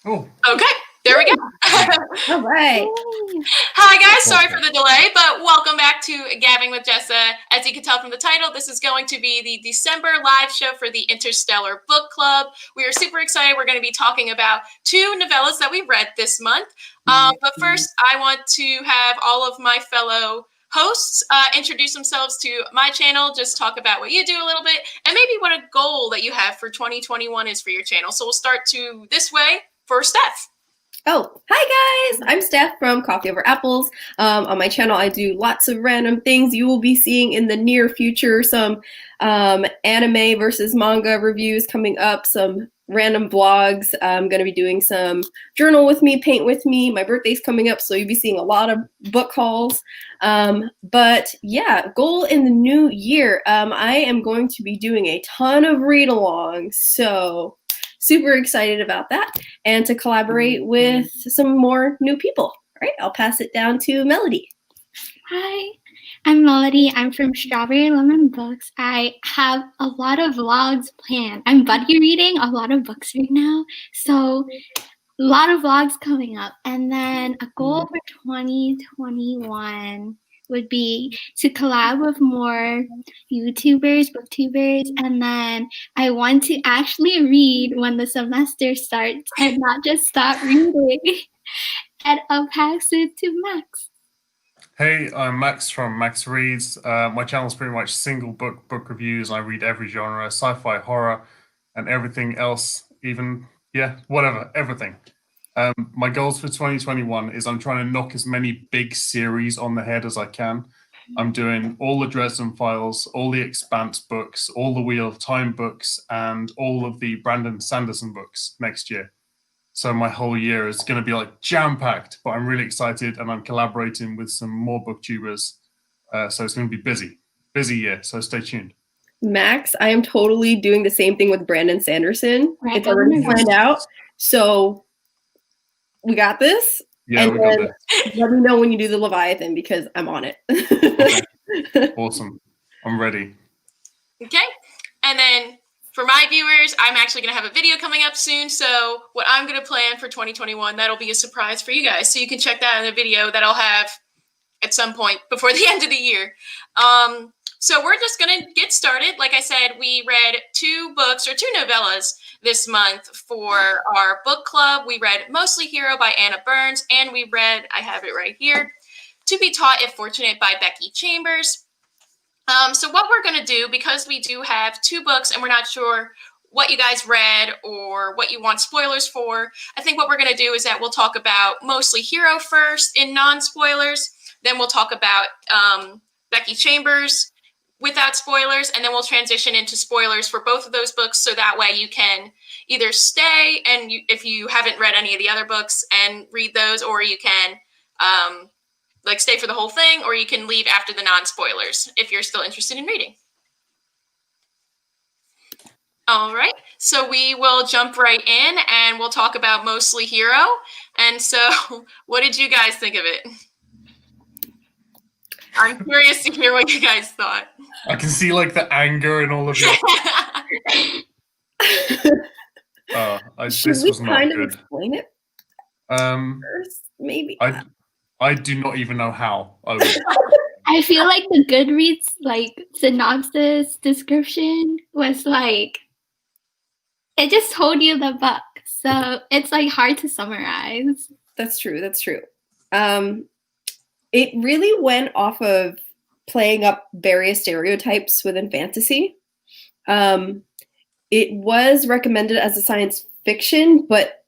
Oh, Okay, there we go. All right. Hi guys, sorry for the delay, but welcome back to Gabbing with Jessa. As you can tell from the title, this is going to be the December live show for the Interstellar Book Club. We are super excited. We're going to be talking about 2 novellas that we read this month. But first, I want to have all of my fellow hosts introduce themselves to my channel, just talk about what you do a little bit, and maybe what a goal that you have for 2021 is for your channel. So we'll start to this way for Steph. Oh, hi guys! I'm Steph from Coffee Over Apples. On my channel, I do lots of random things. You will be seeing in the near future some anime versus manga reviews coming up, some random vlogs. I'm going to be doing some journal with me, paint with me. My birthday's coming up, so you'll be seeing a lot of book hauls. But yeah, goal in the new year. I am going to be doing a ton of read-alongs, so super excited about that and to collaborate with some more new people. All right, I'll pass it down to Melody. Hi, I'm Melody. I'm from Strawberry Lemon Books. I have a lot of vlogs planned. I'm buddy reading a lot of books right now, so a lot of vlogs coming up. And then a goal for 2021 would be to collab with more YouTubers, booktubers, and then I want to actually read when the semester starts and not just stop reading. And I'll pass it to Max. hey, I'm Max from Max Reads. My channel's pretty much single book reviews. I read every genre, sci-fi, horror, and everything else, even, whatever, everything. My goals for 2021 is I'm trying to knock as many big series on the head as I can. I'm doing all the Dresden Files, all the Expanse books, all the Wheel of Time books, and all of the Brandon Sanderson books next year. So my whole year is going to be like jam-packed, but I'm really excited and I'm collaborating with some more booktubers. So it's going to be busy year. So stay tuned. Max, I am totally doing the same thing with Brandon Sanderson. It's already planned out. So we got this. Yeah, and we got this. Let me know when you do the Leviathan because I'm on it. Okay. Awesome. I'm ready. Okay. And then for my viewers, I'm actually going to have a video coming up soon. So what I'm going to plan for 2021, that'll be a surprise for you guys. So you can check that in the video that I'll have at some point before the end of the year. So we're just going to get started. Like I said, we read 2 books or 2 novellas this month for our book club. We read Mostly Hero by Anna Burns, and we read, I have it right here, To Be Taught If Fortunate by Becky Chambers. So what we're going to do, because we do have 2 books and we're not sure what you guys read or what you want spoilers for, I think what we're going to do is that we'll talk about Mostly Hero first in non-spoilers. Then we'll talk about Becky Chambers without spoilers, and then we'll transition into spoilers for both of those books, so that way you can either stay and if you haven't read any of the other books and read those, or you can stay for the whole thing, or you can leave after the non-spoilers if you're still interested in reading. All right, so we will jump right in and we'll talk about Mostly Hero. And so what did you guys think of it? I'm curious to hear what you guys thought. I can see like the anger in all of you. This was not good. Explain it first, maybe. I do not even know how. I feel like the Goodreads synopsis description was it just told you the book, so it's hard to summarize. That's true. It really went off of playing up various stereotypes within fantasy. It was recommended as a science fiction, but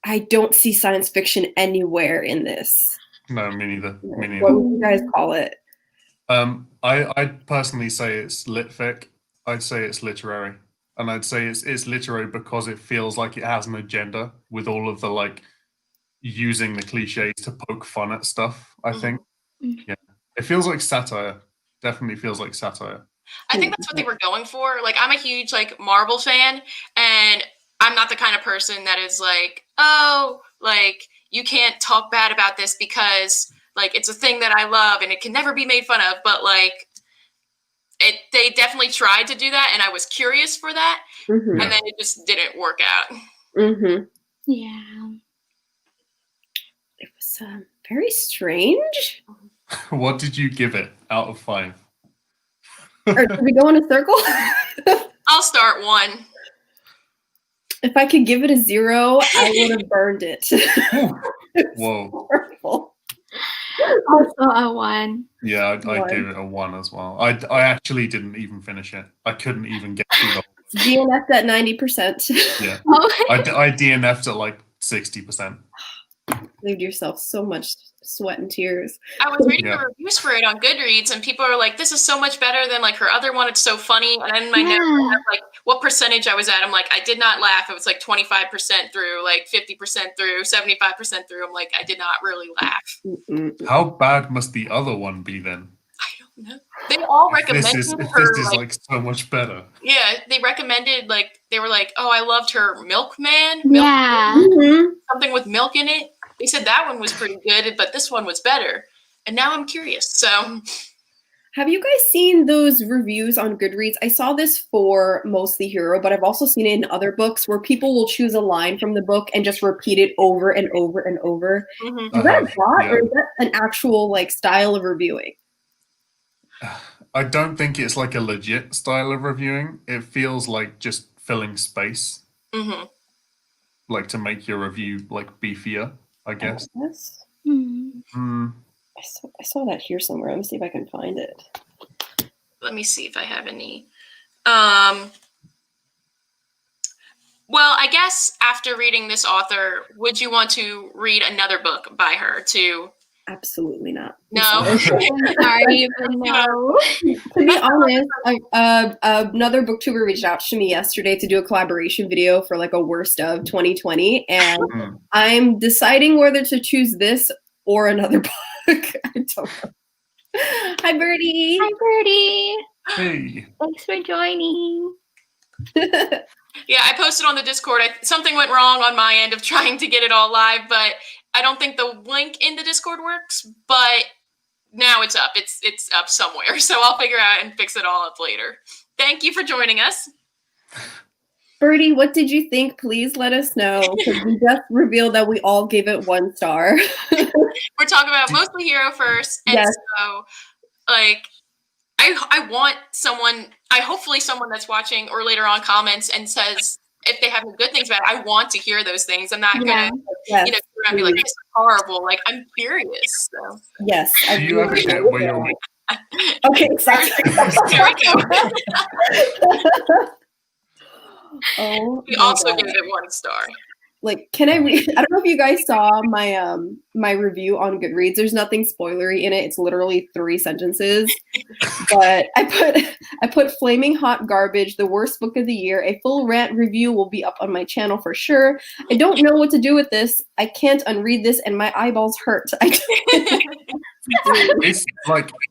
I don't see science fiction anywhere in this. No, me neither. What would you guys call it? I'd personally say it's lit-fic. I'd say it's literary. And I'd say it's literary because it feels like it has an agenda with all of the using the cliches to poke fun at stuff, I think. Yeah. It feels like satire. Definitely feels like satire. I think that's what they were going for. I'm a huge Marvel fan, and I'm not the kind of person that is you can't talk bad about this because it's a thing that I love and it can never be made fun of. But they definitely tried to do that, and I was curious for that, and then it just didn't work out. Mm-hmm. Yeah. It's very strange. What did you give it out of 5? Or should we go in a circle? I'll start 1. If I could give it a 0, I would have burned it. Whoa. Horrible. Also a 1. Yeah, I One. gave it a 1 as well. I actually didn't even finish it. I couldn't even get through the DNF'd at 90%. Yeah. Oh, I DNF'd at like 60%. Saved yourself so much sweat and tears. I was reading Yeah. the reviews for it on Goodreads, and people are like, "This is so much better than like her other one. It's so funny." And in my notes, I have, like what percentage I was at. I'm like, I did not laugh. It was like 25% through, like 50% through, 75% through. I'm like, I did not really laugh. Mm-mm. How bad must the other one be then? I don't know. They all If this recommended is, if her. this is Like, like so much better. yeah, they recommended like they were like, "Oh, I loved her Milkman, yeah. Mhm. something with milk in it." They said that one was pretty good, but this one was better. And now I'm curious. So Have you guys seen those reviews on Goodreads? I saw this for Mostly Hero, but I've also seen it in other books where people will choose a line from the book and just repeat it over and over and over. mhm. Is that a bot Yeah. or is that an actual like style of reviewing? I don't think it's like a legit style of reviewing. It feels like just filling space, Mhm. like to make your review like beefier, I guess. Yes. Mm. I saw that here somewhere. Let me see if I can find it. Let me see if I have any. Well, I guess after reading this author, would you want to read another book by her too? Absolutely not. I'm No. sorry. I'm sorry, but no. To be honest, another booktuber reached out to me yesterday to do a collaboration video for like a worst of 2020, and Mm. I'm deciding whether to choose this or another book. I don't know. Hi, Birdie. Hi, Birdie. Hey. Thanks for joining. Yeah, I posted on the Discord. Something went wrong on my end of trying to get it all live, but I don't think the link in the Discord works. But now it's up. It's up somewhere, so I'll figure out and fix it all up later. Thank you for joining us. Birdie, what did you think? Please let us know, because we just revealed that we all gave it 1 star. We're talking about Mostly Hero first, and Yes. so like I want someone, hopefully someone that's watching or later on comments and says if they have good things about it. I want to hear those things. I'm not Yeah. gonna Yes. turn around and be like, this is horrible. Like, I'm curious. So Yes. I Do you ever really get will. where you're Okay, sorry. there we go. Oh, We my also God. gave it 1 star. Like, can I read? I don't know if you guys saw my my review on Goodreads. There's nothing spoilery in it. It's literally 3 sentences. But I put flaming hot garbage, the worst book of the year. A full rant review will be up on my channel for sure. I don't know what to do with this. I can't unread this, and my eyeballs hurt.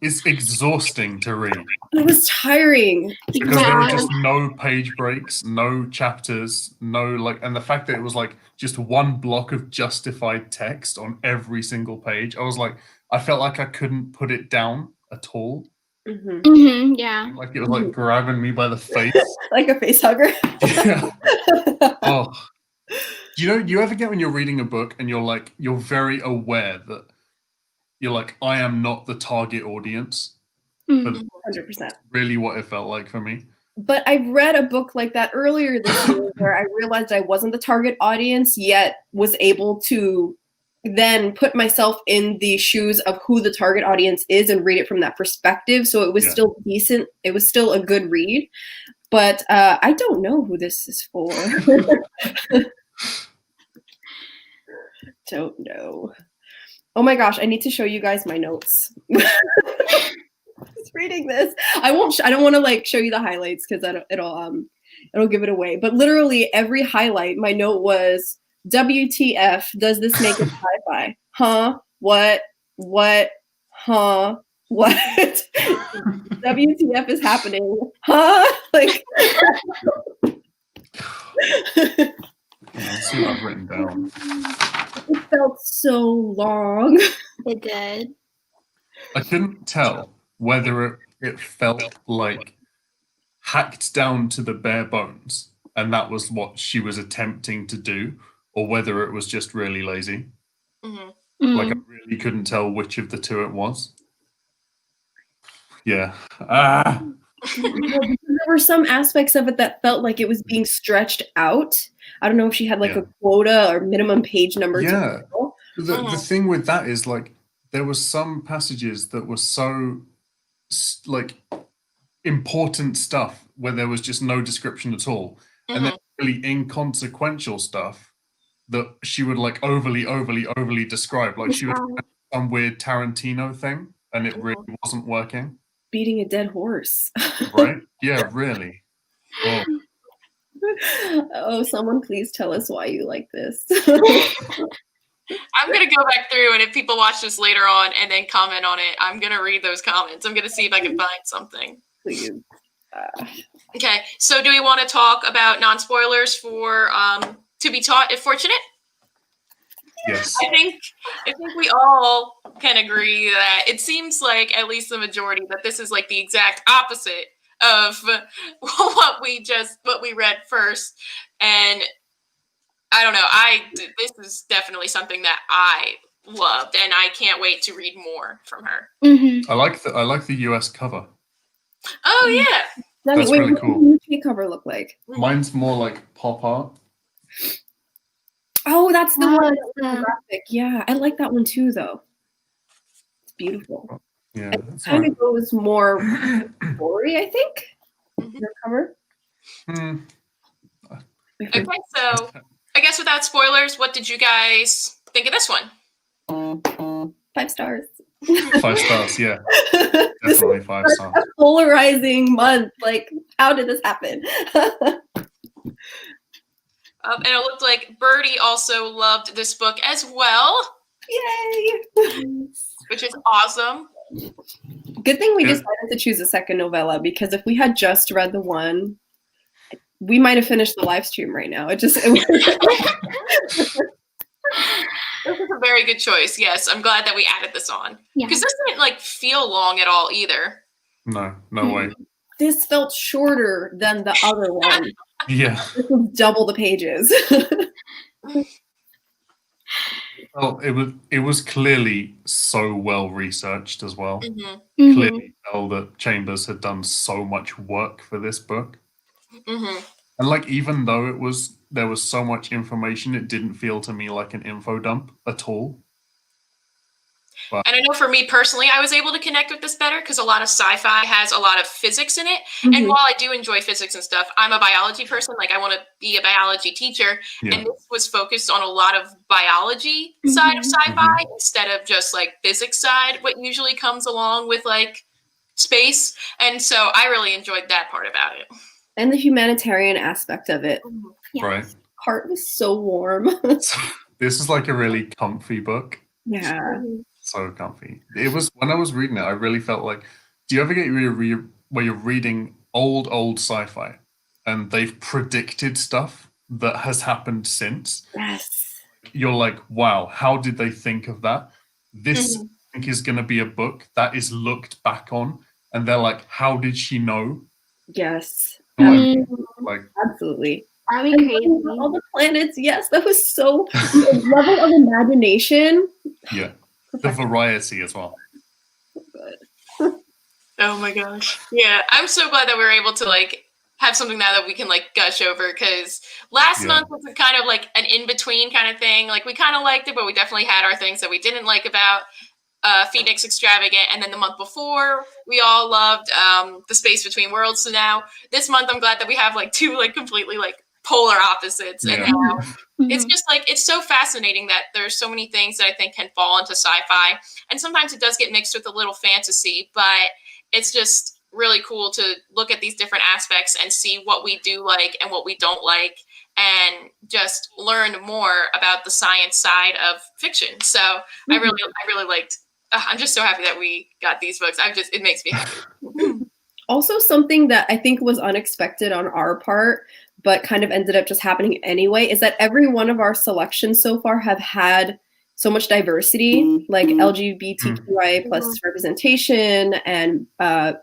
It's exhausting to read It was tiring. because there are Yeah. just no page breaks, no chapters, and the fact that it was like just one block of justified text on every single page. I was like, I felt like I couldn't put it down at all. Mhm. Yeah. Like it was like grabbing me by the face. Like a face hugger. Yeah. Oh. You ever get when you're reading a book and you're very aware that you're like, I am not the target audience. But 100%. really what it felt like for me. But I read a book like that earlier this year where I realized I wasn't the target audience, yet was able to then put myself in the shoes of who the target audience is and read it from that perspective. So it was still decent. It was still a good read. But I don't know who this is for. Don't know. Oh my gosh, I need to show you guys my notes. Just reading this. I don't want to like show you the highlights because it'll give it away. But literally every highlight, my note was WTF, does this make it sci-fi? Huh? What? Huh? What? WTF is happening? Huh? Like Let's see what I've written down. it felt so long. It did. I couldn't tell whether it felt like hacked down to the bare bones and that was what she was attempting to do, or whether it was just really lazy. Mhm. Like I really couldn't tell which of the two it was. Yeah. Ah. There were some aspects of it that felt like it was being stretched out. I don't know if she had like a quota or minimum page number. Yeah. The thing with that is like there were some passages that were so like important stuff where there was just no description at all, and then really inconsequential stuff that she would like overly describe. Like she would have some weird Tarantino thing, and it really wasn't working. Beating a dead horse. Right? Yeah, really. Oh. Oh, someone please tell us why you like this. I'm going to go back through, and if people watch this later on and then comment on it, I'm going to read those comments. I'm going to see if I can find something. Please. Okay, so do we want to talk about non-spoilers for To Be Taught If Fortunate? Yes. I think we all can agree that it seems like, at least the majority, that this is like the exact opposite of what we read first. And I don't know, this is definitely something that I loved, and I can't wait to read more from her. I like the US cover. Oh yeah. That's really cool. What does the cover look like? Mine's more like pop art. Oh, that's the one. Graphic. Yeah, I like that one too, though. It's beautiful. Yeah, it kind of goes more gory, I think. The cover. Okay, so I guess without spoilers, what did you guys think of this one? 5 stars. 5 stars, yeah. Definitely 5 stars. A polarizing month. Like, how did this happen? And it looked like Birdie also loved this book as well. Yay! Which is awesome. Good thing we decided to choose a second novella, because if we had just read the one, we might have finished the live stream right now. This is a very good choice. Yes, I'm glad that we added this on. Because this didn't like feel long at all either. No way. This felt shorter than the other one. Yeah. This was double the pages. Well, it was clearly so well researched as well. Clearly tell that Chambers had done so much work for this book. And like, even though there was so much information, it didn't feel to me like an info dump at all. But, and I know for me personally, I was able to connect with this better because a lot of sci-fi has a lot of physics in it. And while I do enjoy physics and stuff, I'm a biology person. Like, I want to be a biology teacher. And this was focused on a lot of biology side of sci-fi instead of just like physics side, what usually comes along with like space. And so I really enjoyed that part about it. And the humanitarian aspect of it. Right. Heart was so warm. This is like a really comfy book. Yeah. So comfy. It was, when I was reading it, I really felt like, do you ever get where you're reading old sci-fi and they've predicted stuff that has happened since? Yes. You're like, wow, how did they think of that? This I think is going to be a book that is looked back on, and they're like, how did she know? Yes. Like, absolutely. That'd be crazy. All the planets. Yes, that was so the level of imagination. Yeah. The variety as well. Good. Oh my gosh. Yeah, I'm so glad that we were able to like have something now that we can like gush over, because last month was kind of like an in-between kind of thing. Like, we kind of liked it, but we definitely had our things that we didn't like about Phoenix Extravagant. And then the month before, we all loved The Space Between Worlds. So now this month, I'm glad that we have like 2 like completely like polar opposites. And now it's just like, it's so fascinating that there's so many things that I think can fall into sci-fi. And sometimes it does get mixed with a little fantasy, but it's just really cool to look at these different aspects and see what we do like and what we don't like, and just learn more about the science side of fiction. So I really liked, I'm just so happy that we got these books. It makes me happy. Also, something that I think was unexpected on our part, but kind of ended up just happening anyway, is that every one of our selections so far have had so much diversity, like LGBTQIA plus representation and bi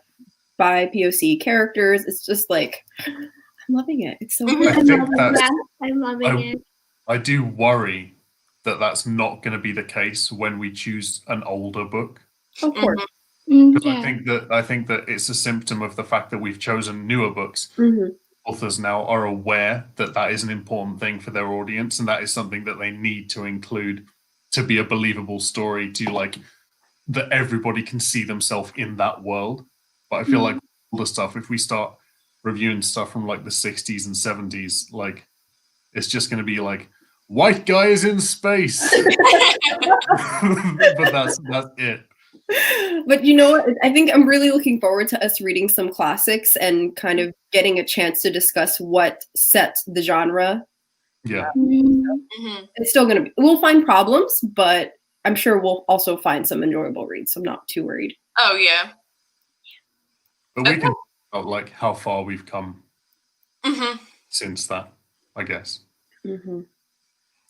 POC characters. It's just like, I'm loving it. It's so good. I think I'm loving it. I do worry that that's not going to be the case when we choose an older book. Of course. Because Yeah. I think that it's a symptom of the fact that we've chosen newer books. Mhm. Authors now are aware that that is an important thing for their audience, and that is something that they need to include to be a believable story, to like that everybody can see themselves in that world. But I feel like all the stuff, if we start reviewing stuff from like the 60s and 70s, like it's just going to be like white guys in space. But that's it. But you know what? I think I'm really looking forward to us reading some classics and kind of getting a chance to discuss what set the genre. Yeah. Mhm. It's still going to be, we'll find problems, but I'm sure we'll also find some enjoyable reads. So I'm not too worried. Oh yeah. But we can talk about like how far we've come hmm since that, I guess. Mm-hmm.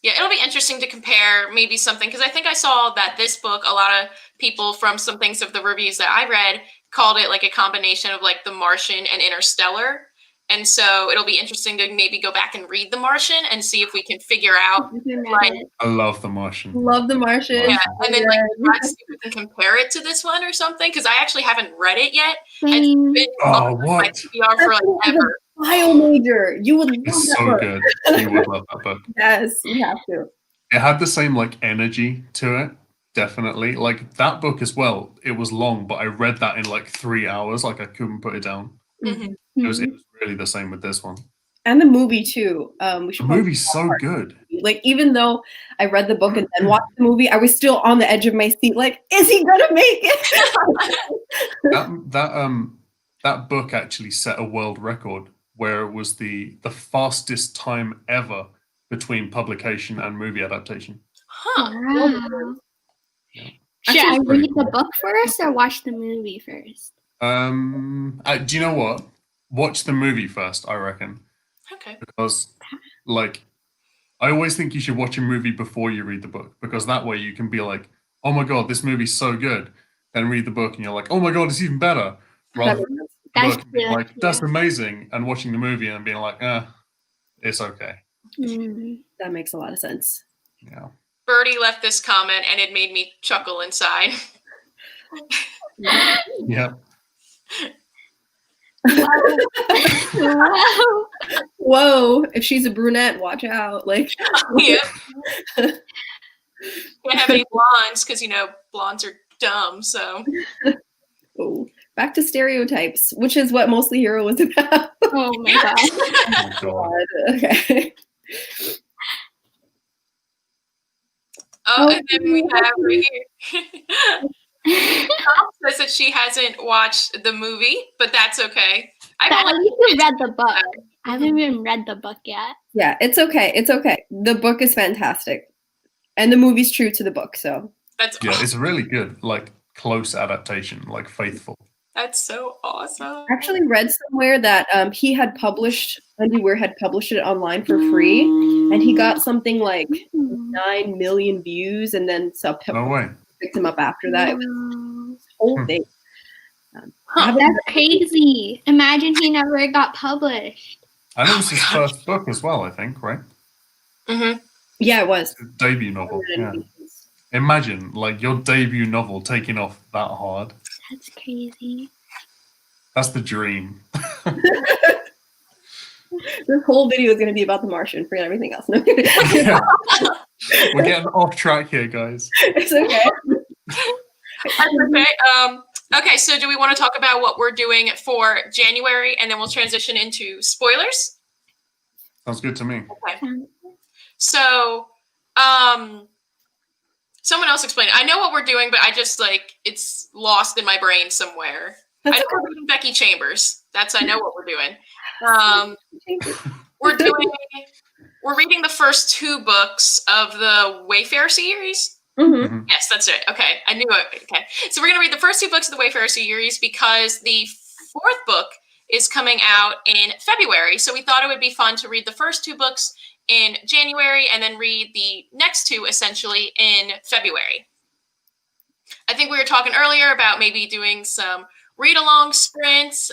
Yeah, it'll be interesting to compare maybe something, because I think I saw that this book, a lot of people from some things of the reviews that I read called it like a combination of like The Martian and Interstellar. And so it'll be interesting to maybe go back and read The Martian and see if we can figure out like, I love The Martian. Love The Martian. yeah, and then like try to see if we can compare it to this one or something, because I actually haven't read it yet. Same. It's been Oh, on my what? TBR for like ever. Bio major. You would love It's that so book. good. You would love that book. Yes, you have to. It had the same like energy to it, definitely. Like that book as well. It was long, but I read that in like 3 hours. Like I couldn't put it down. Mhm. It was really the same with this one. And the movie too. We The should probably movie's so good. like, even though I read the book and then watched the movie, I was still on the edge of my seat. Like, is he gonna make it? That book actually set a world record where it was the fastest time ever between publication and movie adaptation. Huh. Wow. Yeah. Should Actually, I it's pretty read the cool. book first or watch the movie first? Do you know what? Watch the movie first, I reckon, Okay. because like I always think you should watch a movie before you read the book, because that way you can be like, oh my god, this movie's so good. Then read the book and you're like, oh my god, it's even better. Rather than That's book and being true. like, that's amazing, and watching the movie and being like, it's okay. That makes a lot of sense. Yeah. Birdie left this comment and it made me chuckle inside. Yeah. Wow. Whoa, if she's a brunette, watch out. Like, Yeah. Can't have any blondes because, you know, blondes are dumb. So, oh, back to stereotypes, which is what Mostly Hero was about. Oh my god. Oh my god. Okay. oh, and then we have right here. Tom says that she hasn't watched the movie, but that's okay. But at least you read the book. I haven't even read the book yet. Yeah, it's okay. It's okay. The book is fantastic. And the movie's true to the book, so. That's Yeah, awesome. it's a really good, like, close adaptation, like faithful. That's so awesome. I actually read somewhere that he had published, Andy Weir had published it online for free, and he got something like 9 million views, and then No way. picked him up after that. It was the whole thing. Huh. That's crazy. Imagine he never got published. And it was his first book as well, I think, right? Mm-hmm. Yeah, it was. His debut novel. Yeah. Imagine, like, your debut novel taking off that hard. That's crazy. That's the dream. This whole video is going to be about The Martian. Forget everything else. No, Yeah. We're getting off track here, guys. it's okay. That's okay. Okay, so do we want to talk about what we're doing for January, and then we'll transition into spoilers? Sounds good to me. Okay. So, someone else explain it. I know what we're doing, but I just like it's lost in my brain somewhere. That's I know we're reading Becky Chambers. I know what we're doing. We're reading the first 2 books of the Wayfarer series. Mm-hmm. Yes, that's it. Okay, I knew it. Okay, so we're gonna read the first 2 books of the Wayfarer series because the 4th book is coming out in February. So we thought it would be fun to read the first 2 books in January and then read the next 2 essentially in February. I think we were talking earlier about maybe doing some read-along sprints,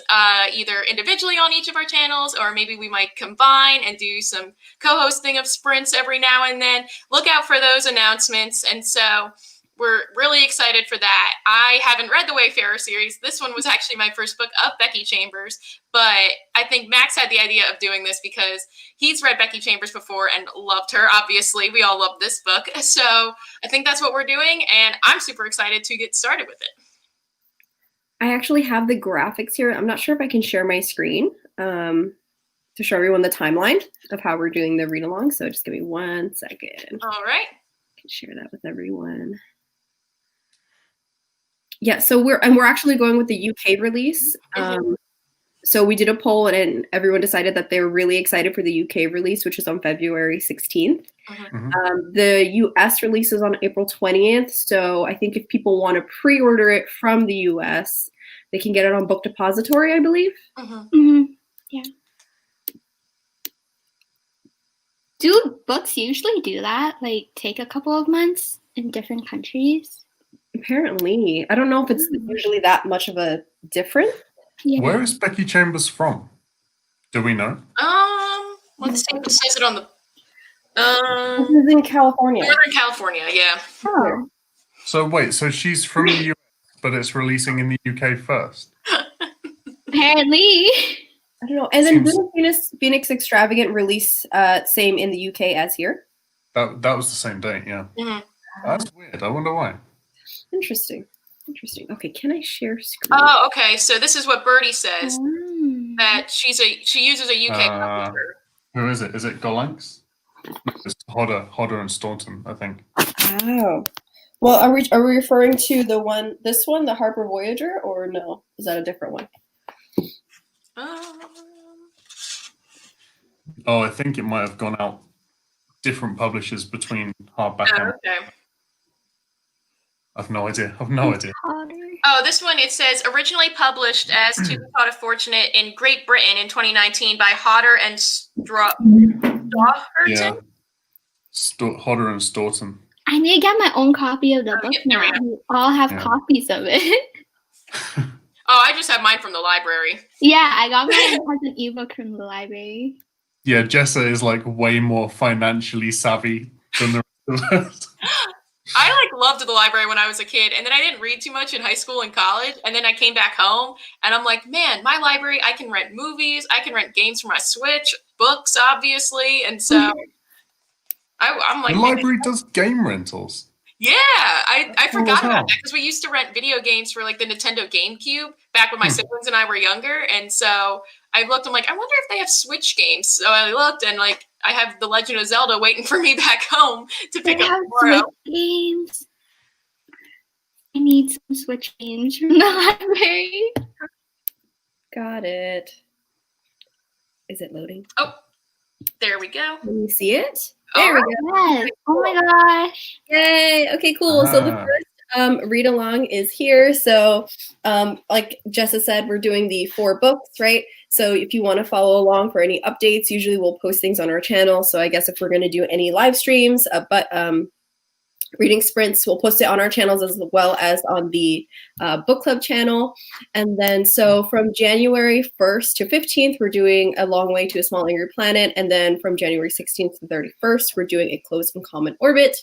either individually on each of our channels, or maybe we might combine and do some co-hosting of sprints every now and then. Look out for those announcements. And so we're really excited for that. I haven't read the Wayfarer series. This one was actually my first book of Becky Chambers, but I think Max had the idea of doing this because he's read Becky Chambers before and loved her. Obviously, we all love this book. So I think that's what we're doing, and I'm super excited to get started with it. I actually have the graphics here. I'm not sure if I can share my screen to show everyone the timeline of how we're doing the read along. So just give me 1 second. All right. I can share that with everyone. Yeah, so we're actually going with the UK release. So we did a poll and everyone decided that they were really excited for the UK release, which is on February 16th. The US release is on April 20th. So I think if people want to pre-order it from the US, they can get it on Book Depository, I believe. Yeah. Do books usually do that? Like take a couple of months in different countries? Apparently. I don't know if it's usually that much of a difference. Yeah. Where is Becky Chambers from? Do we know? Let's see what says it on the This is in California. Northern California, yeah. Oh. So wait, so she's from the US, but it's releasing in the UK first. Apparently. I don't know. And then didn't Phoenix Extravagant release same in the UK as here? That was the same date, yeah. That's weird. I wonder why. Interesting. Okay, can I share screen? Oh, okay. So this is what Birdie says, that she uses a UK publisher. Who is it? Is it Golanx? No, it's Hodder and Staunton, I think. Oh. Well, are we referring to this one, the Harper Voyager, or no? Is that a different one? Oh, I think it might have gone out different publishers between hardback and... Okay. I've no idea. Oh, this one, it says, originally published as To Be Thought of Fortunate in Great Britain in 2019 by Hodder and Staughton. Yeah. Hodder and Staunton. I need to get my own copy of the book now. We all have copies of it. Oh, I just have mine from the library. Yeah, I got mine as an ebook from the library. Yeah, Jessa is like way more financially savvy than the rest of us. I loved the library when I was a kid, and then I didn't read too much in high school and college, and then I came back home and I'm like, man, my library, I can rent movies, I can rent games for my Switch, books obviously, and so I'm like, the library does game rentals. Yeah, I forgot about that because we used to rent video games for like the Nintendo GameCube back when my siblings and I were younger, and so I looked, I'm like, I wonder if they have Switch games. So I looked and like I have The Legend of Zelda waiting for me back home to pick up tomorrow. Switch games. I need some Switch games from the library. Got it. Is it loading? Oh, there we go. Can you see it? There we go. Yes. Oh my gosh. Yay. Okay, cool. So the first read along is here. So like Jessa said, we're doing the 4 books, right? So if you want to follow along for any updates, usually we'll post things on our channel. So I guess if we're going to do any live streams, but reading sprints, we'll post it on our channels as well as on the book club channel. And then so from January 1st to 15th, we're doing A Long Way to a Small Angry Planet. And then from January 16th to 31st, we're doing A Close and Common Orbit.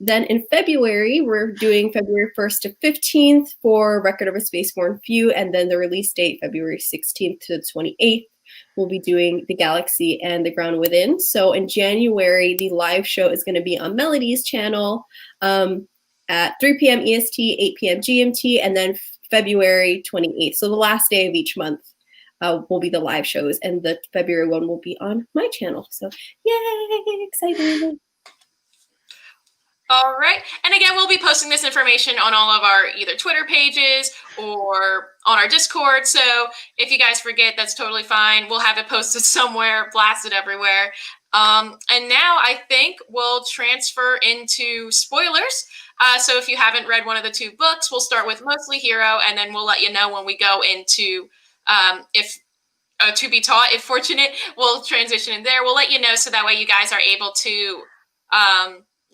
Then in February, we're doing February 1st to 15th for Record of a Spaceborne Few. And then the release date, February 16th to the 28th, we'll be doing The Galaxy and The Ground Within. So in January, the live show is going to be on Melody's channel at 3 p.m. EST, 8 p.m. GMT, and then February 28th. So the last day of each month will be the live shows, and the February one will be on my channel. So yay, excited. All right. And again, we'll be posting this information on all of our either Twitter pages or on our Discord. So if you guys forget, that's totally fine. We'll have it posted somewhere, blasted everywhere. And now I think we'll transfer into spoilers. So if you haven't read one of the 2 books, we'll start with Mostly Hero, and then we'll let you know when we go into if To Be Taught, if fortunate, we'll transition in there. We'll let you know so that way you guys are able to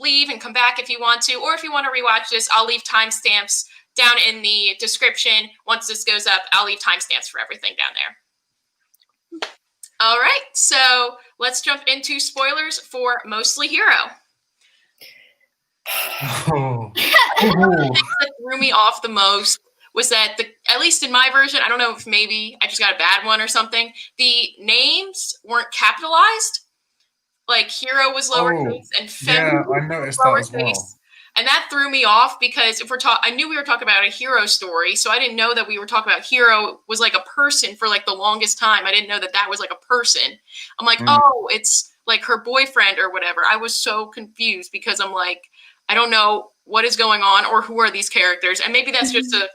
leave and come back if you want to, or if you want to rewatch this, I'll leave timestamps down in the description. Once this goes up, I'll leave timestamps for everything down there. All right, so let's jump into spoilers for Mostly Hero. Oh. One of the things that threw me off the most was that, at least in my version, I don't know if maybe I just got a bad one or something, the names weren't capitalized. Like, Hero was lowercase and Fem I noticed that as lowercase. well. And that threw me off because I knew we were talking about a hero story, so I didn't know that we were talking about Hero was like a person for like the longest time. I didn't know that that was like a person. I'm like, oh, it's like her boyfriend or whatever. I was so confused because I'm like, I don't know what is going on or who are these characters. And maybe that's just a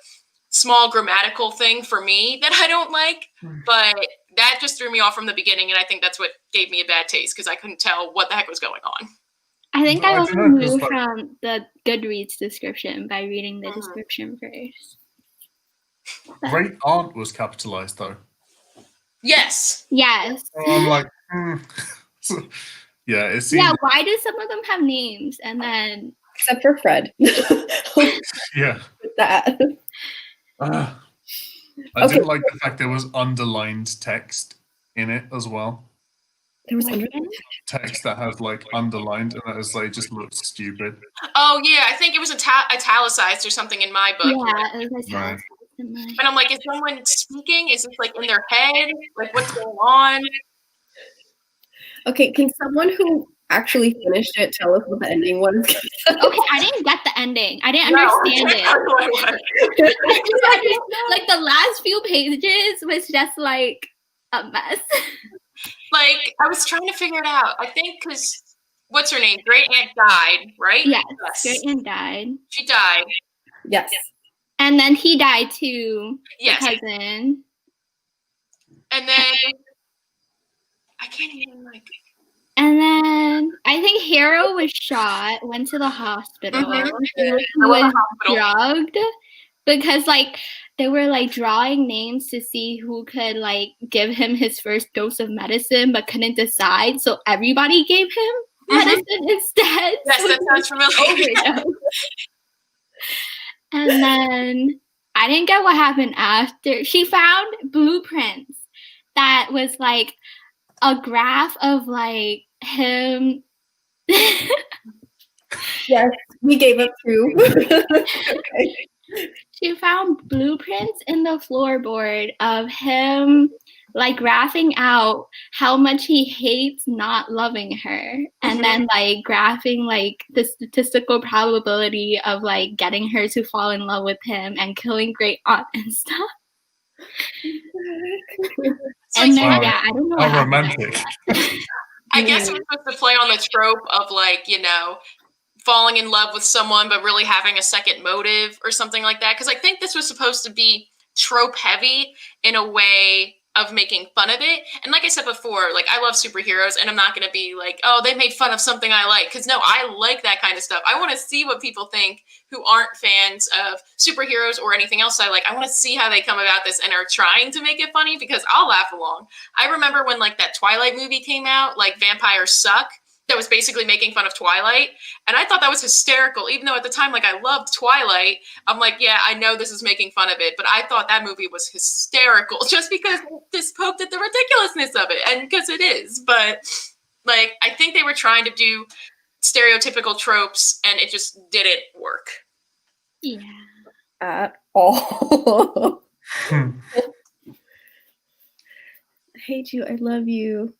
small grammatical thing for me that I don't like, but that just threw me off from the beginning. And I think that's what gave me a bad taste because I couldn't tell what the heck was going on. I think I also don't know, knew like- from the Goodreads description by reading the description first. Great Aunt was capitalized though. Yes. Yes. So I'm like, yeah, it seems. Yeah, why do some of them have names and then Except for Fred. Yeah. That. I Okay. didn't like the fact there was underlined text in it as well. There was Text that has like underlined and that is like just looks stupid. Oh, yeah. I think it was italicized or something in my book. yeah, it was Right. in my And I'm like, is someone speaking? Is this like in their head? Like, what's going on? Okay, can someone who actually finished it tell us what the ending was? Okay, I didn't get the ending. I didn't No, understand I it. don't know what it was. Like the last few pages was just like a mess. Like, I was trying to figure it out. I think because, what's her name? Great Aunt died, right? Yes, Great Aunt died. She died. Yes. And then he died too, Yes. the cousin. And then, I can't even, like, And then I think Hero was shot, went to the hospital. Mhm. He I went to was the hospital. drugged because like they were like drawing names to see who could like give him his first dose of medicine but couldn't decide. So everybody gave him medicine instead. Yes, So that sounds familiar. overdose. And then I didn't get what happened after. She found blueprints that was like a graph of like him. Yes, we gave up too. Okay. She found blueprints in the floorboard of him like graphing out how much he hates not loving her and then like graphing like the statistical probability of like getting her to fall in love with him and killing Great Aunt and stuff. It's And like, then Wow. yeah, I don't know How what happened romantic. after that. I guess it was supposed to play on the trope of, like, you know, falling in love with someone but really having a second motive or something like that. Because I think this was supposed to be trope heavy in a way of making fun of it. And like I said before, like, I love superheroes, and I'm not going to be like, oh, they made fun of something I like. Because no, I like that kind of stuff. I want to see what people think who aren't fans of superheroes or anything else I like. I want to see how they come about this and are trying to make it funny, because I'll laugh along. I remember when like that Twilight movie came out, like Vampires Suck, that was basically making fun of Twilight. And I thought that was hysterical, even though at the time, like, I loved Twilight. I'm like, yeah, I know this is making fun of it, but I thought that movie was hysterical just because this poked at the ridiculousness of it, and because it is. But like, I think they were trying to do stereotypical tropes, and it just didn't work. Yeah. At all. Hmm. I hate you. I love you.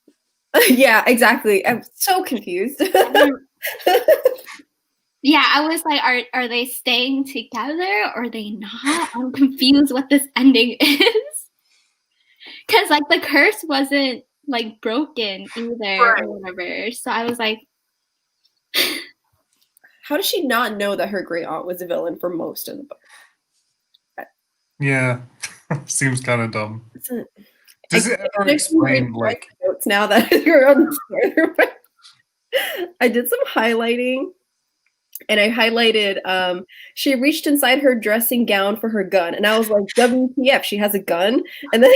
Yeah, exactly. I'm so confused. Yeah, I was like, are they staying together or are they not? I'm confused what this ending is. Because like the curse wasn't like broken either Right. or whatever. So I was like, How does she not know that her great aunt was a villain for most of the book? Yeah. Seems kind of dumb. Isn't- Does it ever explain like notes now that you're on the spoiler? I did some highlighting, and I highlighted she reached inside her dressing gown for her gun, and I was like, WTF, she has a gun? And then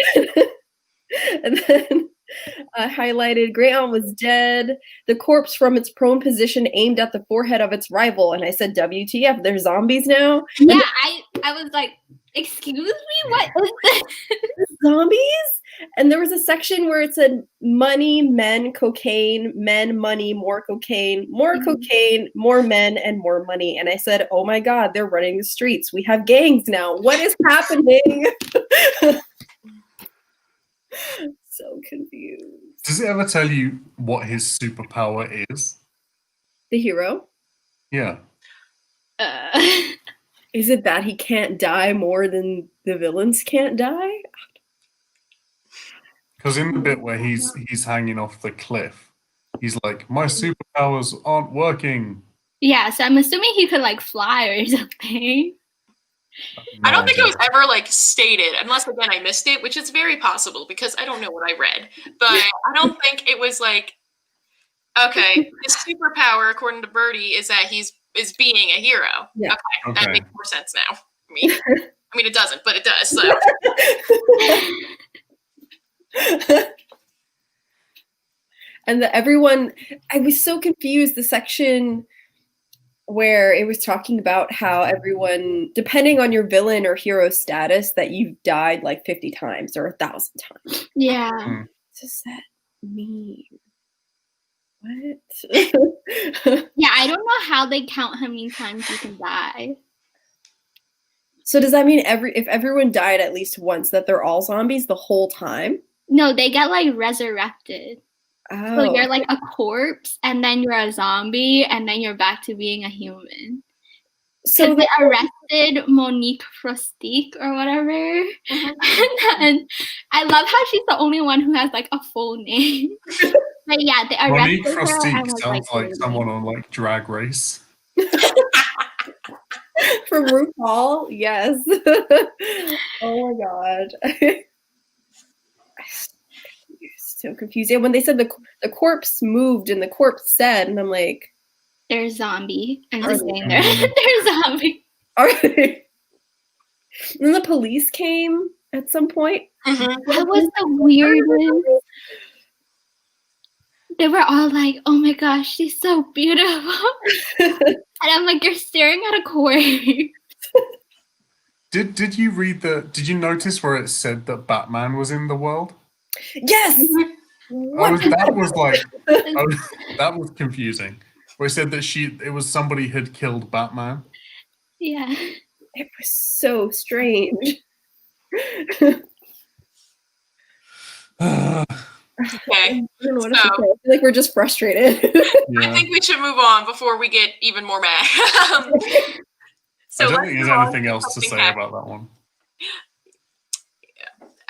and then I highlighted Great Aunt was dead. The corpse from its prone position aimed at the forehead of its rival. And I said, WTF, they're zombies now? Yeah, I was like, excuse me, what is this? Zombies? And there was a section where it said money, men, cocaine, men, money, more cocaine, more cocaine, more men, and more money. And I said, oh my God, they're running the streets. We have gangs now. What is happening? So confused. Does it ever tell you what his superpower is? The hero? Yeah. Is it that he can't die more than the villains can't die? Because in the bit where he's hanging off the cliff, he's like, my superpowers aren't working. Yeah, so I'm assuming he could like fly or something. I don't think it was ever like stated, unless again I missed it, which is very possible because I don't know what I read. But I don't think it was like, okay, his superpower, according to Birdie, is that is being a hero. Yeah. Okay, that makes more sense now. I mean, it doesn't, but it does. So. And everyone, I was so confused. The section where it was talking about how everyone, depending on your villain or hero status, that you've died like 50 times or 1,000 times. Yeah. What does that mean? What? Yeah, I don't know how they count how many times you can die. So does that mean if everyone died at least once, that they're all zombies the whole time? No, they get like resurrected. Oh. So you're like a corpse, and then you're a zombie, and then you're back to being a human. So they arrested Monique Frostique or whatever. And I love how she's the only one who has like a full name. But yeah, they arrested Monique Frostique sounds like someone on like Drag Race. From RuPaul, yes. Oh my God. So confused. And when they said the corpse moved and the corpse said, and I'm like, they're a zombie. I'm just saying they're zombie. Are they? And then the police came at some point. That was the weirdest. They were all like, oh my gosh, she's so beautiful. And I'm like, you're staring at a corpse. Did you did you notice where it said that Batman was in the world? Yes. That was confusing. Where it said that it was somebody had killed Batman. Yeah. It was so strange. Okay. I don't know what to say. I feel like we're just frustrated. I think we should move on before we get even more mad. So I don't think there's anything else to say about that one.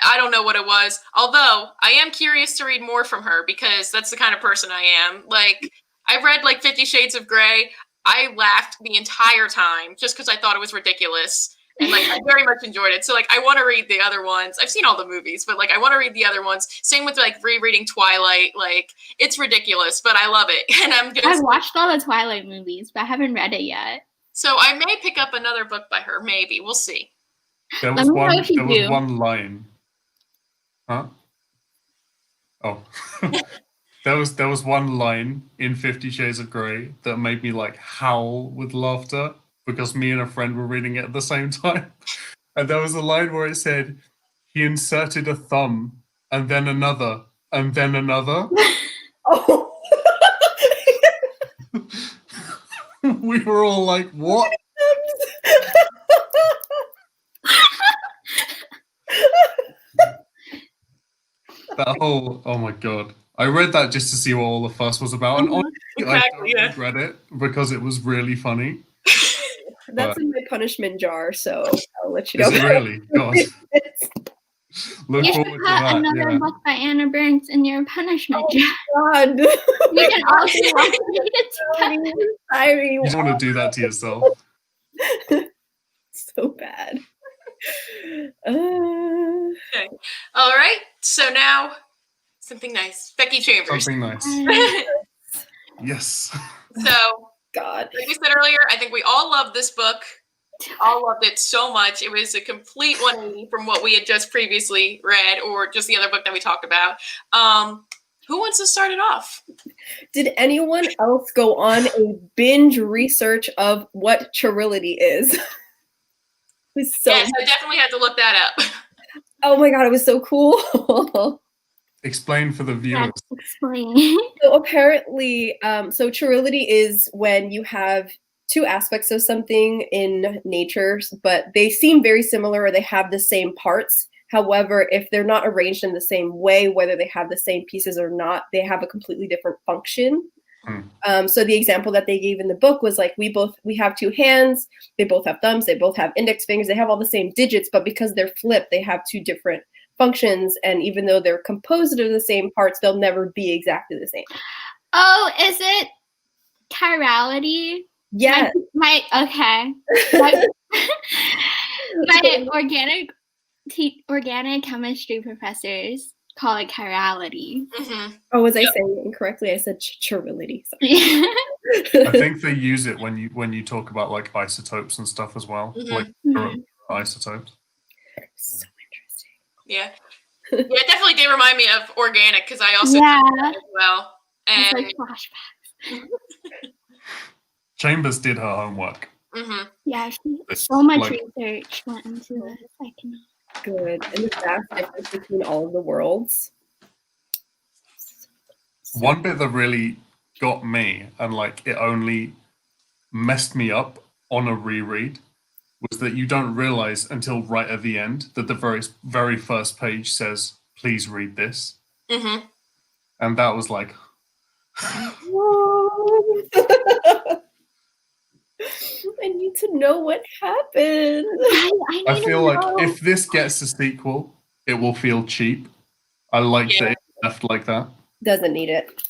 I don't know what it was. Although I am curious to read more from her because that's the kind of person I am. Like, I read like 50 Shades of Grey. I laughed the entire time just because I thought it was ridiculous. And like, I very much enjoyed it. So like, I want to read the other ones. I've seen all the movies, but like, I want to read the other ones. Same with like rereading Twilight. Like, it's ridiculous, but I love it. And I've watched all the Twilight movies, but I haven't read it yet. So I may pick up another book by her. Maybe. We'll see. There was one line. Huh? Oh. There was one line in 50 Shades of Grey that made me like howl with laughter because me and a friend were reading it at the same time. And there was a line where it said, he inserted a thumb and then another and then another. Oh. We were all like, what? That whole, oh my God. I read that just to see what all the fuss was about. And honestly, Exactly, I read it because it was really funny. That's in my punishment jar, so I'll let you know. Is it really? God. Look You should forward to put that. another book by Anna Burns in your punishment jar. God. We can also read it together. You don't want to do that to yourself. So bad. Okay. All right. So now, something nice. Becky Chambers. Something nice. Yes. So, God. like we said earlier, I think we all love this book. All loved it so much. It was a complete 180 from what we had just previously read, or just the other book that we talked about. Who wants to start it off? Did anyone else go on a binge research of what chirility is? It was so Yes, I definitely had to look that up. Oh my god, it was so cool. Explain for the viewers. Explain. So apparently, so chirility is when you have two aspects of something in nature, but they seem very similar or they have the same parts. However, if they're not arranged in the same way, whether they have the same pieces or not, they have a completely different function. So the example that they gave in the book was like, we have two hands, they both have thumbs, they both have index fingers, they have all the same digits, but because they're flipped, they have two different functions. And even though they're composed of the same parts, they'll never be exactly the same. Oh, is it chirality? Yes. My organic chemistry professors call it chirality. Mm-hmm. Oh, was I saying it incorrectly? I said chirility. I think they use it when you talk about like isotopes and stuff as well, like isotopes. So interesting. Yeah. Yeah, it definitely did remind me of organic because I also did that as well. It's And like flashbacks. Chambers did her homework. mm-hmm. Yeah, It's so much like- research went into this. I cannot. Good. And the vast difference between all of the worlds. One bit that really got me and like it only messed me up on a reread was that you don't realize until right at the end that the very, very first page says, "Please read this." Mm-hmm. And that was like, I need to know what happened. I feel like if this gets a sequel, it will feel cheap. I like that it's left like that. Doesn't need it.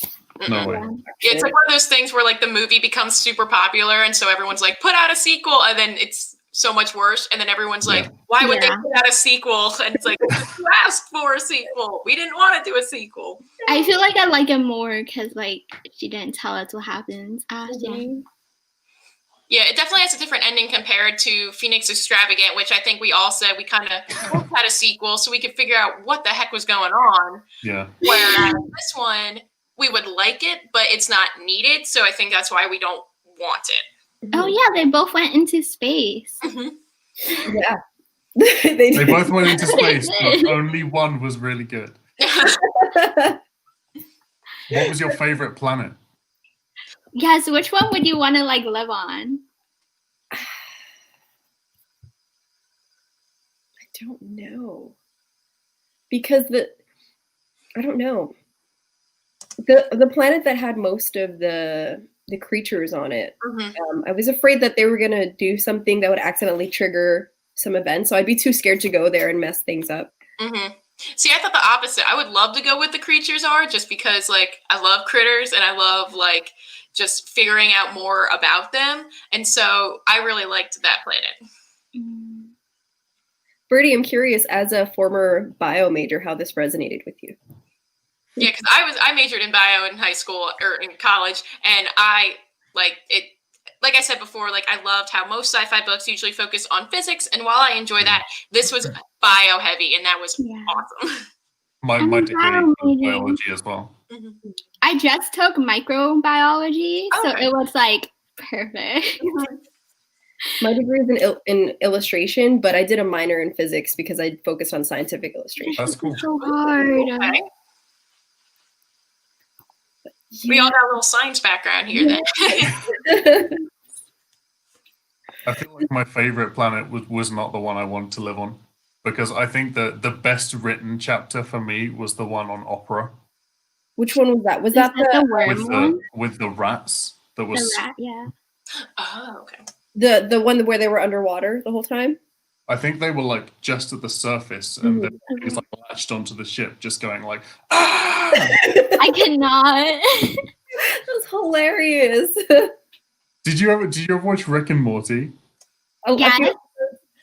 No way. Yeah, it's like one of those things where like the movie becomes super popular and so everyone's like, put out a sequel, and then it's so much worse, and then everyone's like, why would they put out a sequel? And it's like, you asked for a sequel. We didn't want to do a sequel. I feel like I like it more because like she didn't tell us what happens after. Yeah, it definitely has a different ending compared to Phoenix Extravagant, which I think we all said we kind of had a sequel so we could figure out what the heck was going on. Yeah. Whereas this one, we would like it, but it's not needed. So I think that's why we don't want it. Oh yeah, they both went into space. Mm-hmm. Yeah. They both went into space, but only one was really good. What was your favorite planet? Yes, which one would you want to like live on? I don't know. Because I don't know. The planet that had most of the creatures on it, I was afraid that they were going to do something that would accidentally trigger some events. So I'd be too scared to go there and mess things up. Mm-hmm. See, I thought the opposite. I would love to go with the creatures are just because like I love critters and I love like just figuring out more about them. And so I really liked that planet. Birdie, I'm curious, as a former bio major, how this resonated with you. Yeah, because I majored in bio in high school or in college, and I like it. Like I said before, like I loved how most sci-fi books usually focus on physics, and while I enjoy that, this was bio heavy, and that was awesome. My degree was biology as well. Mm-hmm. I just took microbiology, so it was like perfect. My degree is in illustration, but I did a minor in physics because I focused on scientific illustration. That's cool. It's so hard. Okay. We all got a little science background here then. I feel like my favorite planet was not the one I wanted to live on, because I think that the best written chapter for me was the one on opera. Which one was that? Was Is that the worm one? With the rats? That was The rat, yeah. Oh, okay. the one where they were underwater the whole time? I think they were like just at the surface, and then he's like latched onto the ship, just going like, ah! I cannot. That was hilarious. Did you ever watch Rick and Morty? Yeah.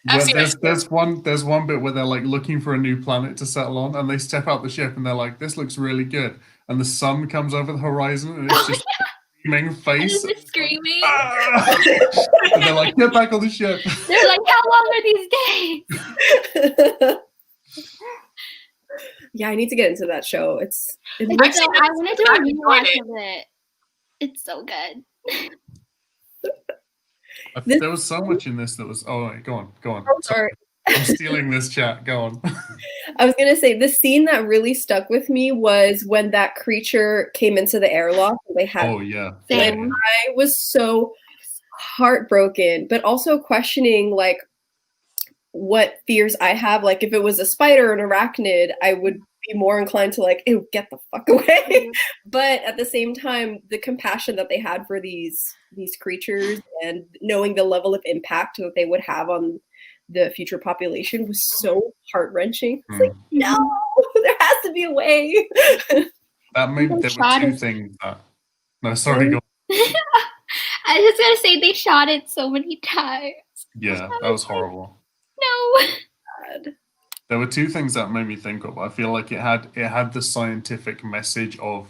There's one bit where they're like looking for a new planet to settle on, and they step out the ship and they're like, "This looks really good," and the sun comes over the horizon and it's just screaming And face. just screaming. Ah! And they're like, get back on the ship. They're like, how long are these days? Yeah, I need to get into that show. It I've looks seen I want to do I a enjoyed rewatch it. of it. It's so good. There was so much in this that was. Oh, wait, go on. oh, sorry. I'm stealing this chat. Go on. I was gonna say the scene that really stuck with me was when that creature came into the airlock and they had Oh yeah. Same. I was so heartbroken, but also questioning like what fears I have. Like if it was a spider or an arachnid, I would be more inclined to like, ew, get the fuck away. But at the same time, the compassion that they had for these creatures and knowing the level of impact that they would have on the future population was so heart-wrenching. It's like, no, there has to be a way. That made there were two things that. No, sorry. Go on. I was just gonna say they shot it so many times. Yeah, that was horrible. No. God. There were two things that made me think of. I feel like it had the scientific message of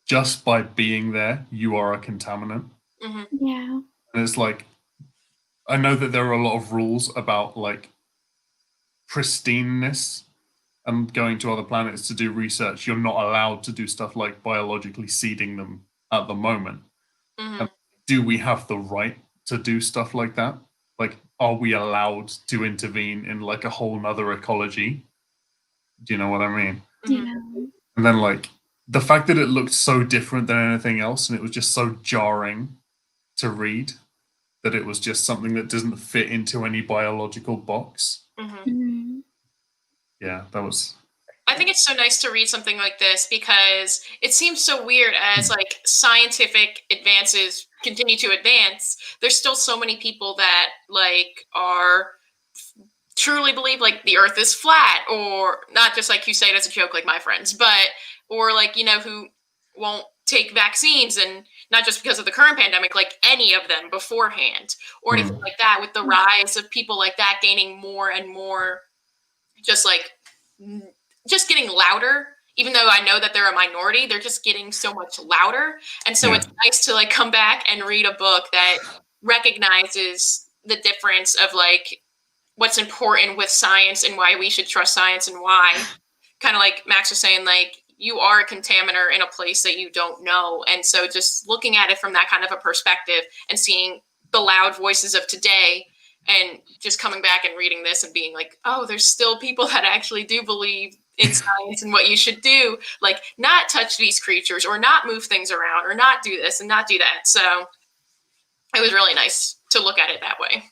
just by being there, you are a contaminant. Yeah. And it's like, I know that there are a lot of rules about like pristineness and going to other planets to do research. You're not allowed to do stuff like biologically seeding them at the moment. And do we have the right to do stuff like that? Like, are we allowed to intervene in like a whole nother ecology? Do you know what I mean? Yeah. And then like the fact that it looked so different than anything else and it was just so jarring to read that it was just something that doesn't fit into any biological box. Yeah, that was. I think it's so nice to read something like this because it seems so weird as like scientific advances continue to advance. There's still so many people that like are truly believe like the earth is flat, or not just like you say it as a joke like my friends, but or like, you know, who won't take vaccines, and not just because of the current pandemic, like any of them beforehand or anything like that, with the rise of people like that gaining more and more just like just getting louder. Even though I know that they're a minority, they're just getting so much louder. And so it's nice to like come back and read a book that recognizes the difference of like what's important with science and why we should trust science, and why, kind of like Max was saying, like you are a contaminator in a place that you don't know. And so just looking at it from that kind of a perspective and seeing the loud voices of today and just coming back and reading this and being like, oh, there's still people that actually do believe in science and what you should do, like not touch these creatures or not move things around or not do this and not do that. So it was really nice to look at it that way.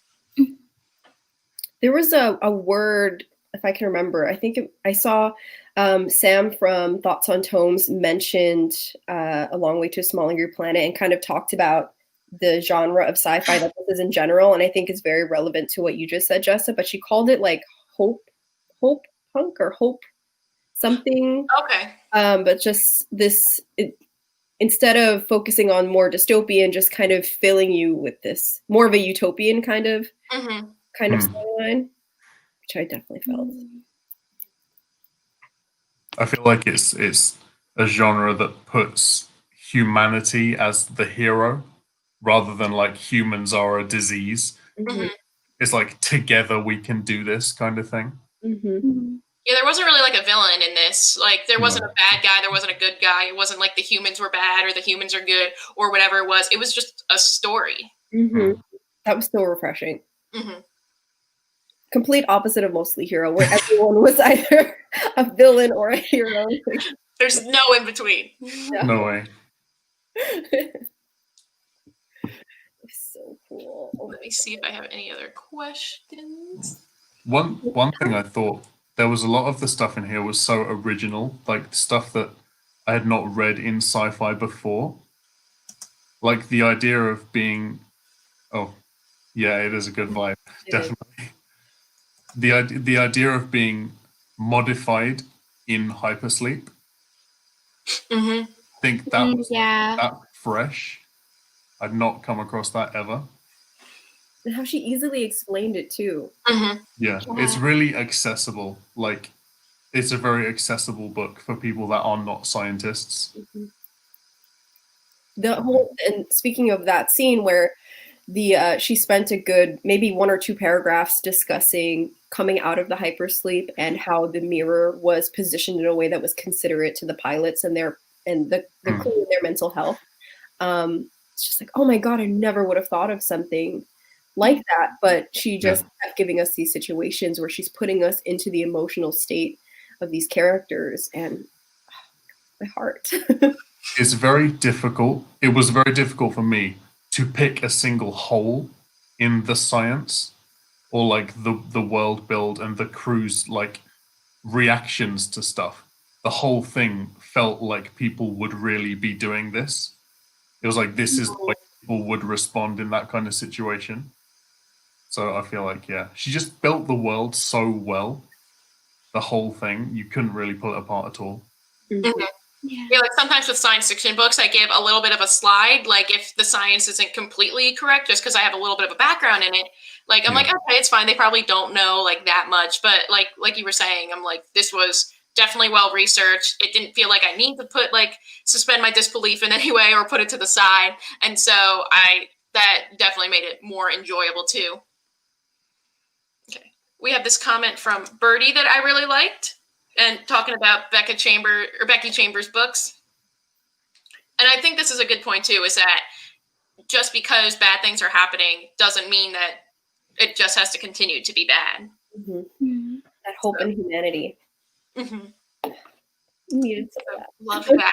There was a word, if I can remember, I think I saw Sam from Thoughts on Tomes mentioned A Long Way to a Small Angry Planet and kind of talked about the genre of sci-fi that this is in general. And I think it's very relevant to what you just said, Jessa, but she called it like hope punk or hope something. Okay. But just this, instead of focusing on more dystopian, just kind of filling you with this more of a utopian kind of storyline, which I definitely felt. I feel like it's a genre that puts humanity as the hero rather than like humans are a disease. It's like together we can do this kind of thing. Yeah, there wasn't really like a villain in this. Like there wasn't a bad guy, there wasn't a good guy. It wasn't like the humans were bad or the humans are good or whatever it was. It was just a story. That was so refreshing. Complete opposite of Mostly Hero, where everyone was either a villain or a hero. There's no in between. No way. So cool. Let me see if I have any other questions. One thing I thought, there was a lot of the stuff in here was so original, like stuff that I had not read in sci-fi before. Like the idea of being, oh, yeah, it is a good vibe, definitely. The idea of being modified in hypersleep. I think that was that fresh. I'd not come across that ever. And how she easily explained it too. Yeah, it's really accessible. Like, it's a very accessible book for people that are not scientists. The whole, and speaking of that scene where she spent a good maybe 1 or 2 paragraphs discussing coming out of the hypersleep and how the mirror was positioned in a way that was considerate to the pilots and the crew and their mental health. It's just like, oh my God, I never would have thought of something like that. But she just kept giving us these situations where she's putting us into the emotional state of these characters, and my heart. It's very difficult. It was very difficult for me to pick a single hole in the science or like the world build and the crew's like reactions to stuff. The whole thing felt like people would really be doing this. It was like, this is the way people would respond in that kind of situation. So I feel like, yeah, she just built the world so well. The whole thing, you couldn't really pull it apart at all. Yeah, like sometimes with science fiction books, I give a little bit of a slide, like if the science isn't completely correct, just because I have a little bit of a background in it. Like, I'm like, okay, it's fine. They probably don't know like that much. But like you were saying, I'm like, this was definitely well researched. It didn't feel like I need to suspend my disbelief in any way or put it to the side. And so that definitely made it more enjoyable too. Okay. We have this comment from Birdie that I really liked, and talking about Becky Chambers books. And I think this is a good point too, is that just because bad things are happening doesn't mean that it just has to continue to be bad. That hope in humanity. Needed that. Love that.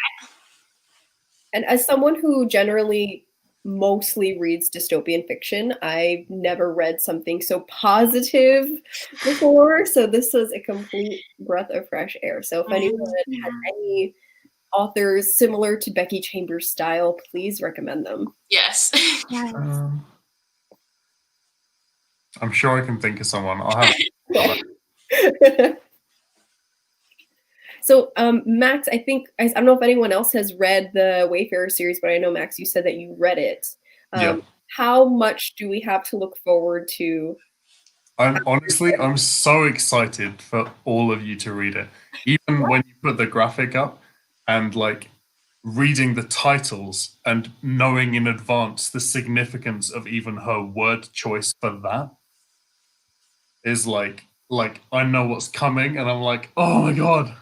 And as someone who generally mostly reads dystopian fiction, I've never read something so positive before. So this was a complete breath of fresh air. So if anyone has any authors similar to Becky Chambers' style, please recommend them. Yes. I'm sure I can think of someone. I'll have. So, Max, I don't know if anyone else has read the Wayfarer series, but I know, Max, you said that you read it. How much do we have to look forward to? I'm so excited for all of you to read it. Even when you put the graphic up and like reading the titles and knowing in advance the significance of even her word choice for that is like I know what's coming, and I'm like, oh my God.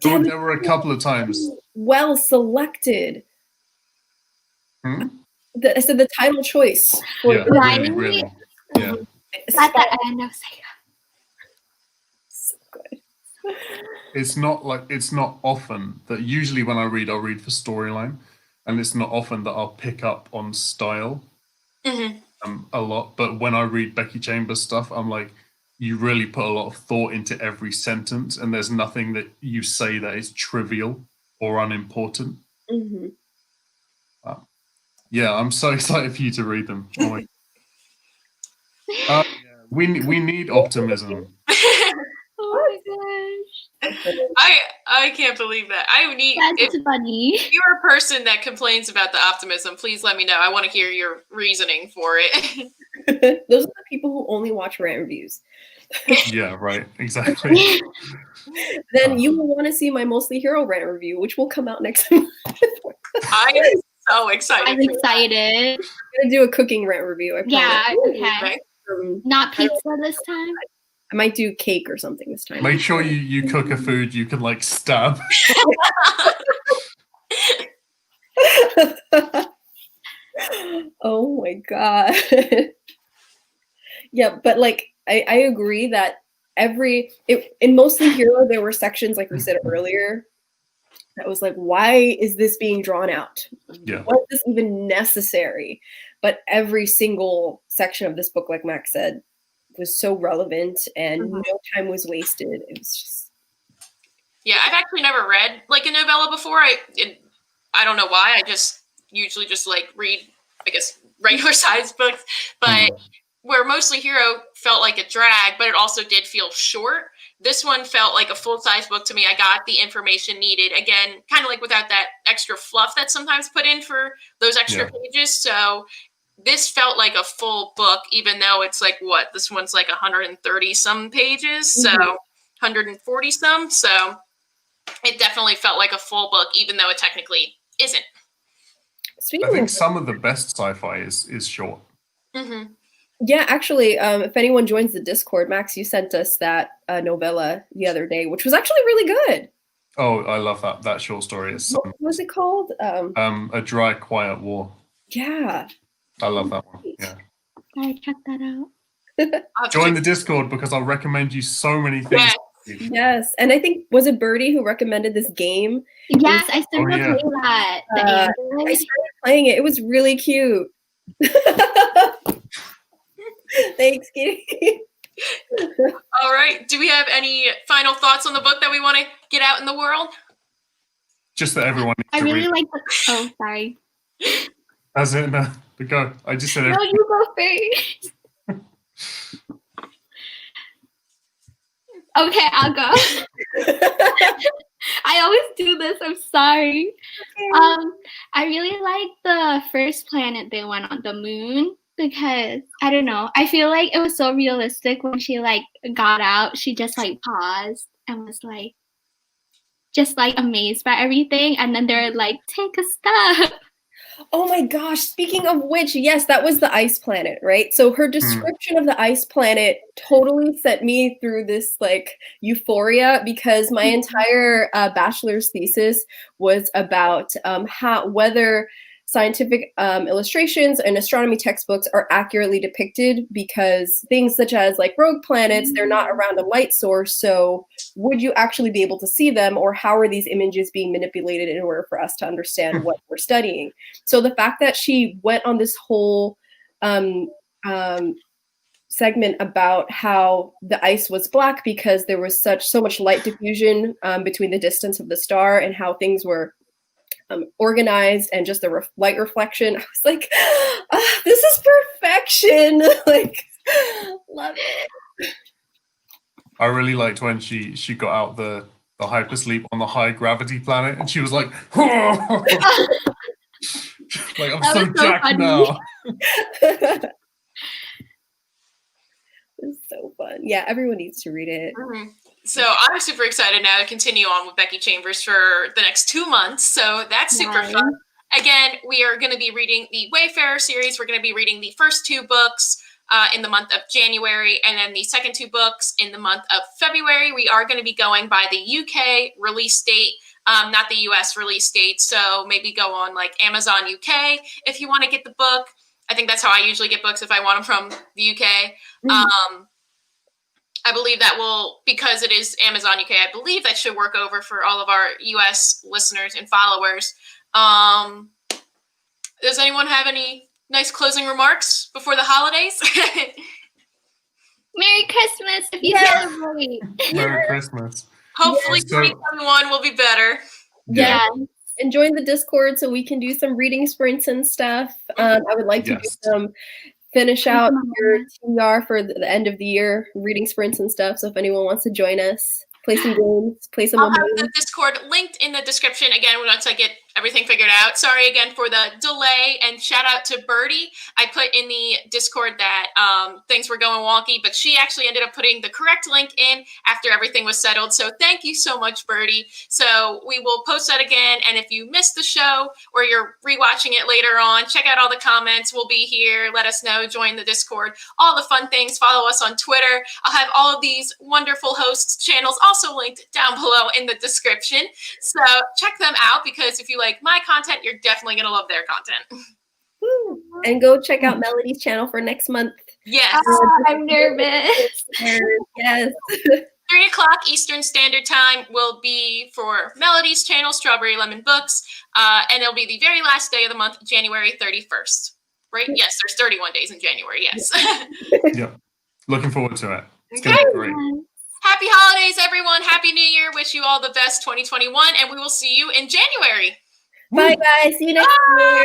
There were a couple of times. Well selected. I said the title choice. Yeah, really. Yeah. At the end, I was like, so good. It's not often that usually when I'll read for storyline, and it's not often that I'll pick up on style a lot. But when I read Becky Chambers stuff, I'm like, you really put a lot of thought into every sentence, and there's nothing that you say that is trivial or unimportant. Yeah, I'm so excited for you to read them. Oh my we need optimism. oh my gosh. I can't believe that. That's funny. If you're a person that complains about the optimism, please let me know. I want to hear your reasoning for it. Those are the people who only watch rant reviews. Yeah, right. Exactly. Then you will want to see my Mostly Hero rant review, which will come out next month. I am so excited. I'm excited. I'm gonna do a cooking rant review. I promise. Yeah, okay. Not pizza this time. I might do cake or something this time. Make sure you cook a food you can like stab. Oh my God. Yeah, but like I agree that in Mostly Hero there were sections, like we said earlier, that was like, why is this being drawn out? Yeah. Why is this even necessary? But every single section of this book, like Max said, was so relevant, and no time was wasted. It was just. Yeah, I've actually never read like a novella before. I don't know why. I just usually just like read, I guess, regular size books. But where Mostly Hero felt like a drag, but it also did feel short. This one felt like a full-size book to me. I got the information needed. Again, kind of like without that extra fluff that's sometimes put in for those extra pages. So this felt like a full book, even though it's like, this one's like 130 some pages. So 140 some. So it definitely felt like a full book, even though it technically isn't. Speaking I think of, some of the best sci-fi is short. Mm-hmm. yeah, actually, if anyone joins the Discord, Max, you sent us that novella the other day, which was actually really good. Oh, I love that short story. It's What was it called? A Dry Quiet War. Yeah. I love that one. Yeah. I check that out. Join the Discord because I'll recommend you so many things. Yeah. Yes, and I think was it Birdie who recommended this game? Yes, I still Oh, play yeah. that. The I Android. started playing it. It was really cute. Thanks, Kitty. All right. Do we have any final thoughts on the book that we want to get out in the world? Just that everyone needs I to really read. like the. Oh, sorry. That's it. No, go. I just said No, everyone. you go first. Okay, I'll go. I always do this. I'm sorry. I really like the first planet they went on, the moon, because I don't know. I feel like it was so realistic when she like got out. She just like paused and was like, just like amazed by everything, and then they're like, take a step. Oh my gosh, speaking of which, yes, that was the ice planet, right? So her description of the ice planet totally set me through this like euphoria because my entire bachelor's thesis was about whether scientific illustrations and astronomy textbooks are accurately depicted because things such as like rogue planets, they're not around a light source. So would you actually be able to see them, or how are these images being manipulated in order for us to understand what we're studying? So the fact that she went on this whole segment about how the ice was black because there was so much light diffusion between the distance of the star and how things were organized and just the light reflection, I was like, this is perfection. Like, love it. I really liked when she got out the hypersleep on the high gravity planet, and she was like, like I'm That so was so jacked funny. now. It's so fun. Yeah, everyone needs to read it. Mm-hmm. So I'm super excited now to continue on with Becky Chambers for the next 2 months. So that's super fun. Again, we are going to be reading the Wayfarer series. We're going to be reading the first 2 books in the month of January, and then the second 2 books in the month of February. We are going to be going by the UK release date, not the US release date. So maybe go on like Amazon UK if you want to get the book. I think that's how I usually get books if I want them from the UK. I believe that will, because it is Amazon UK, I believe that should work over for all of our US listeners and followers. Does anyone have any nice closing remarks before the holidays? Merry Christmas if you celebrate. Merry Christmas. Hopefully So- 2021 will be better. Yeah. And join the Discord so we can do some reading sprints and stuff. I would like to do some finish out your TBR for the end of the year reading sprints and stuff. So if anyone wants to join us, play some games, play some. I'll have the Discord linked in the description again once I get everything figured out. Sorry again for the delay, and shout out to Birdie. I put in the Discord that things were going wonky, but she actually ended up putting the correct link in after everything was settled. So thank you so much, Birdie. So we will post that again, and if you missed the show or you're rewatching it later on, check out all the comments. We'll be here. Let us know. Join the Discord. All the fun things. Follow us on Twitter. I'll have all of these wonderful hosts' channels also linked down below in the description. So check them out, because if you like my content, you're definitely going to love their content. Woo. And go check out Melody's channel for next month. Yes. I'm nervous. Yes. 3 o'clock Eastern Standard Time will be for Melody's channel, Strawberry Lemon Books, and it'll be the very last day of the month, January 31st. Right? Yes, there's 31 days in January, yes. Yep. Looking forward to it. It's Okay. going to be great. Happy holidays, everyone. Happy New Year. Wish you all the best 2021, and we will see you in January. Bye, guys. See you next year.